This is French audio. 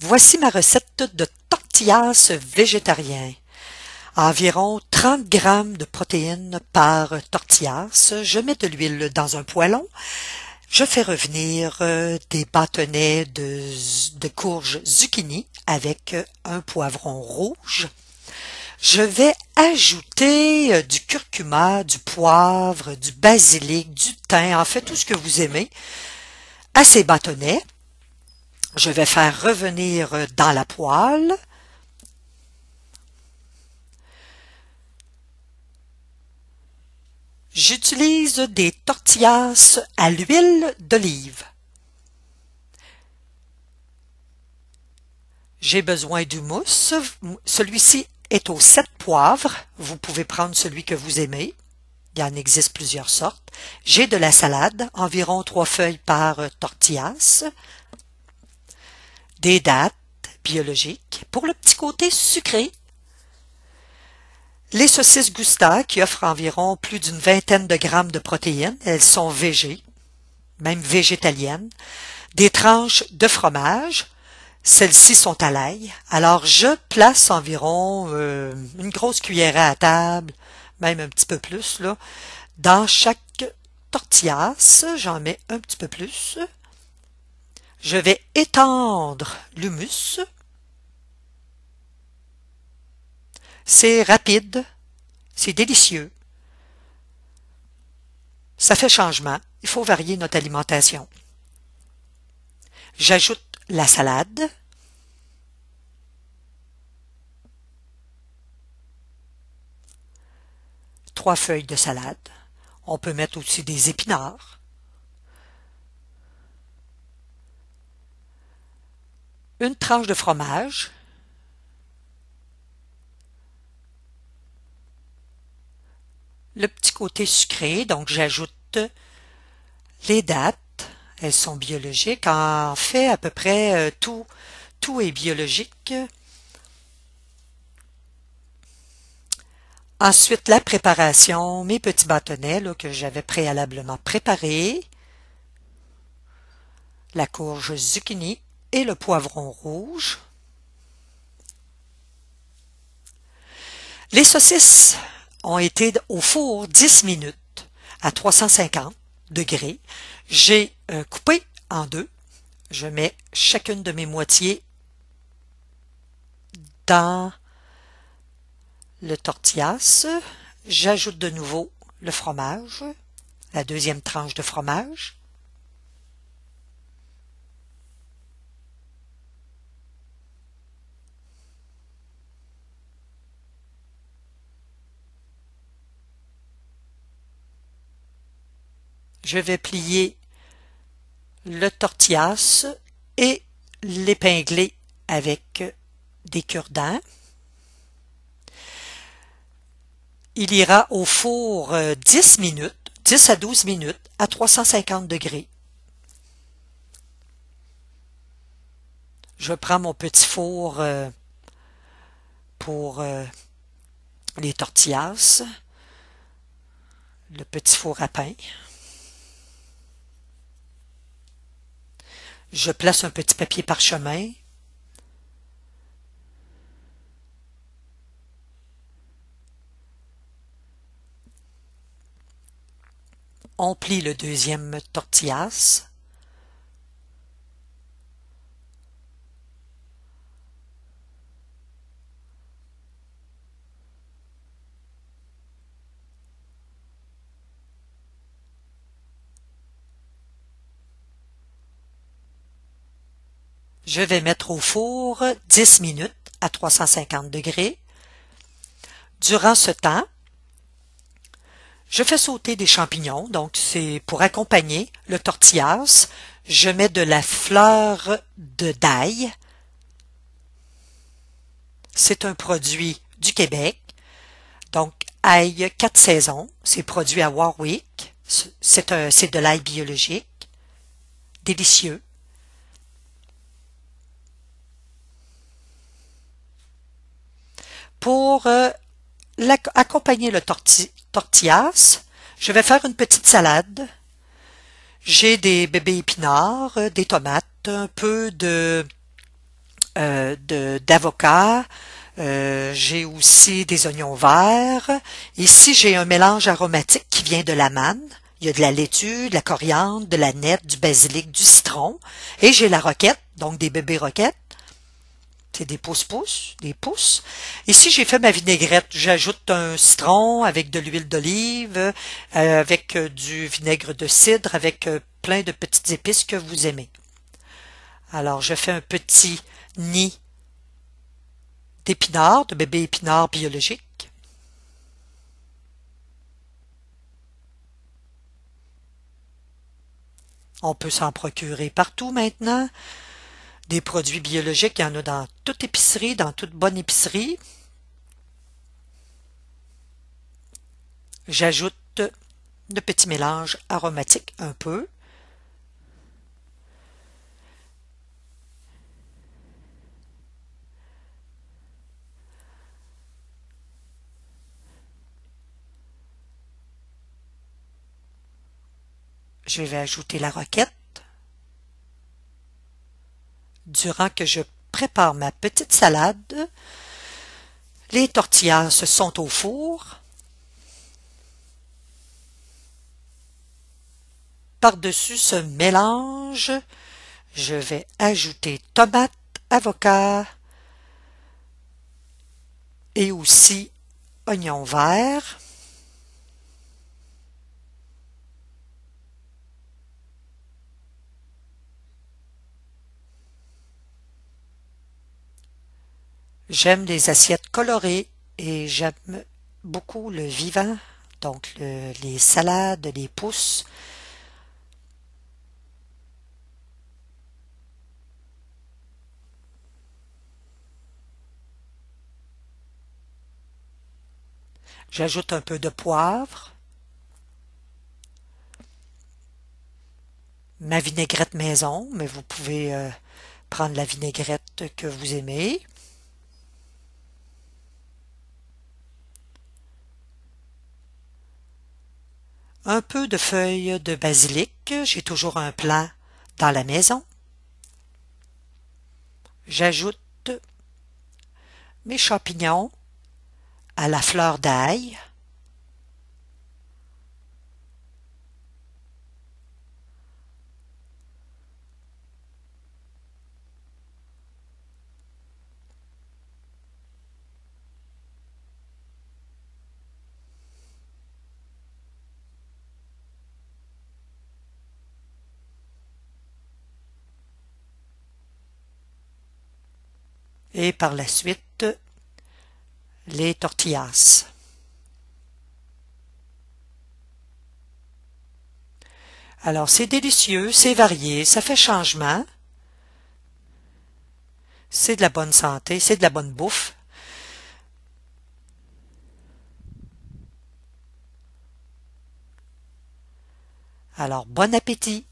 Voici ma recette de tortillas végétarien. Environ 30 grammes de protéines par tortillas. Je mets de l'huile dans un poêlon. Je fais revenir des bâtonnets de courge zucchini avec un poivron rouge. Je vais ajouter du curcuma, du poivre, du basilic, du thym, en fait tout ce que vous aimez, à ces bâtonnets. Je vais faire revenir dans la poêle. J'utilise des tortillas à l'huile d'olive. J'ai besoin du mousse. Celui-ci est aux 7 poivres. Vous pouvez prendre celui que vous aimez. Il en existe plusieurs sortes. J'ai de la salade, environ 3 feuilles par tortillas. Des dattes biologiques pour le petit côté sucré. Les saucisses Gousta qui offrent environ plus d'une vingtaine de grammes de protéines. Elles sont végé, même végétaliennes. Des tranches de fromage. Celles-ci sont à l'ail. Alors je place environ une grosse cuillère à table, même un petit peu plus, là, dans chaque tortillas. J'en mets un petit peu plus. Je vais étendre l'hummus. C'est rapide, c'est délicieux. Ça fait changement. Il faut varier notre alimentation. J'ajoute la salade. Trois feuilles de salade. On peut mettre aussi des épinards. Une tranche de fromage. Le petit côté sucré, donc j'ajoute les dattes. Elles sont biologiques. En fait, à peu près tout est biologique. Ensuite, la préparation, mes petits bâtonnets là, que j'avais préalablement préparés. La courge zucchini et le poivron rouge. Les saucisses ont été au four 10 minutes à 350 degrés. J'ai coupé en deux. Je mets chacune de mes moitiés dans le tortillas. J'ajoute de nouveau le fromage, la deuxième tranche de fromage. Je vais plier le tortillas et l'épingler avec des cure-dents. Il ira au four 10 minutes, 10 à 12 minutes à 350 degrés. Je prends mon petit four pour les tortillas, le petit four à pain. Je place un petit papier parchemin. On plie le deuxième tortillas. Je vais mettre au four 10 minutes à 350 degrés. Durant ce temps, je fais sauter des champignons, donc c'est pour accompagner le tortillas. Je mets de la fleur d'ail. C'est un produit du Québec. Donc, ail 4 saisons. C'est produit à Warwick. C'est de l'ail biologique. Délicieux. Pour accompagner le tortillas, je vais faire une petite salade. J'ai des bébés épinards, des tomates, un peu de d'avocat. J'ai aussi des oignons verts. Ici, j'ai un mélange aromatique qui vient de la manne. Il y a de la laitue, de la coriandre, de la nette, du basilic, du citron. Et j'ai la roquette, donc des bébés roquettes. C'est des pousses-pousses, des pousses. Ici, j'ai fait ma vinaigrette. J'ajoute un citron avec de l'huile d'olive, avec du vinaigre de cidre, avec plein de petites épices que vous aimez. Alors, je fais un petit nid d'épinards, de bébés épinards biologiques. On peut s'en procurer partout maintenant. Des produits biologiques, il y en a dans toute épicerie, dans toute bonne épicerie. J'ajoute le petit mélange aromatique un peu. Je vais ajouter la roquette. Durant que je prépare ma petite salade, les tortillas sont au four. Par-dessus ce mélange, je vais ajouter tomates, avocat et aussi oignons verts. J'aime les assiettes colorées et j'aime beaucoup le vivant, donc les salades, les pousses. J'ajoute un peu de poivre, ma vinaigrette maison, mais vous pouvez prendre la vinaigrette que vous aimez. Un peu de feuilles de basilic, j'ai toujours un plant dans la maison. J'ajoute mes champignons à la fleur d'ail. Et par la suite, les tortillas. Alors, c'est délicieux, c'est varié, ça fait changement. C'est de la bonne santé, c'est de la bonne bouffe. Alors, bon appétit!